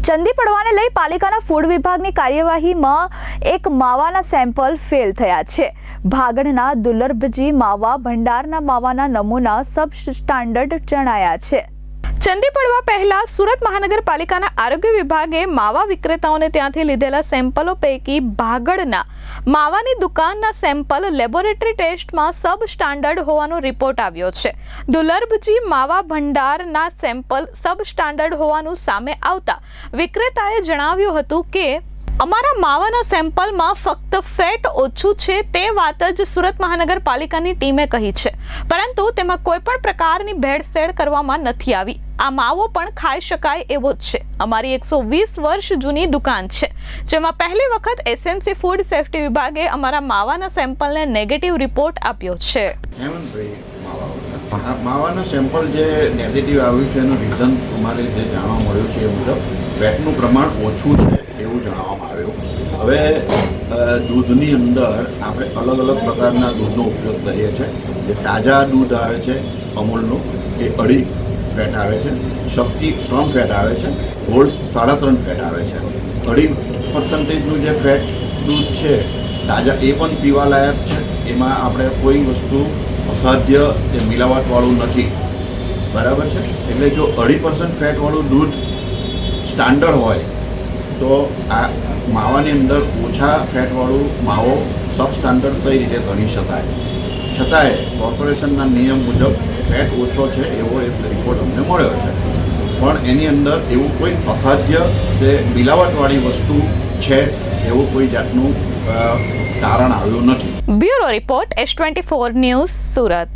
ચંદી પડવાને લઈ પાલિકાના ફૂડ વિભાગની કાર્યવાહીમાં એક માવાના સેમ્પલ ફેલ થયા છે। ભાગડના દુર્લભજી માવા ભંડારના માવાના નમૂના સબ સ્ટાન્ડર્ડ જણાયા છે। ચંદી પડવા પહેલા સુરત મહાનગરપાલિકાના આરોગ્ય વિભાગે માવા વિક્રેતાઓને ત્યાંથી લીધેલા સેમ્પલો પૈકી ભાગડના માવાની દુકાનના સેમ્પલ લેબોરેટરી ટેસ્ટમાં સબ સ્ટાન્ડર્ડ હોવાનો રિપોર્ટ આવ્યો છે। દુર્લભજી માવા ભંડારના સેમ્પલ સબ સ્ટાન્ડર્ડ હોવાનું સામે આવતા વિક્રેતાએ જણાવ્યું હતું કે અમારા માવાના સેમ્પલમાં ફક્ત ફેટ ઓછું છે તે વાત જ સુરત મહાનગરપાલિકાની ટીમે કહી છે, પરંતુ તેમાં કોઈ પણ પ્રકારની ભેળસેળ કરવામાં નથી આવી। આ માવો પણ ખાઈ શકાય એવો જ છે। અમારી 120 વર્ષ જૂની દુકાન છે, જેમાં પહેલી વખત એસએમસી ફૂડ સેફ્ટી વિભાગે અમારા માવાના સેમ્પલને નેગેટિવ રિપોર્ટ આપ્યો છે। માવાના સેમ્પલ જે નેગેટિવ આવ્યું છે એનું રીઝન અમારે જે જાણવા મળ્યું છે એ મુજબ ફેટનું પ્રમાણ ઓછું છે એવું જણાવવામાં આવ્યું। હવે દૂધની અંદર આપણે અલગ અલગ પ્રકારના દૂધનો ઉપયોગ કરીએ છીએ। જે તાજા દૂધ આવે છે અમૂલનું એ 2.5 ફેટ આવે છે, શક્તિ 3 ફેટ આવે છે, ગોલ્ડ 3.5 ફેટ આવે છે। 2.5% જે ફેટ દૂધ છે તાજા એ પણ પીવાલાયક છે। એમાં આપણે કોઈ વસ્તુ અસાધ્ય કે મિલાવટવાળું નથી, બરાબર છે। એટલે જો 2.5% ફેટવાળું દૂધ સ્ટાન્ડર્ડ હોય તો આ માવાની અંદર ઓછા ફેટવાળું માવો સબ સ્ટાન્ડર્ડ કઈ રીતે ગણી શકાય? છતાંય કોર્પોરેશનના નિયમ મુજબ ફેટ ઓછો છે એવો એક રિપોર્ટ અમને મળ્યો છે, પણ એની અંદર એવું કોઈ અખાદ્ય કે મિલાવટવાળી વસ્તુ છે એવું કોઈ જાતનું તારણ આવ્યું નથી। Bureau report S24 news Surat.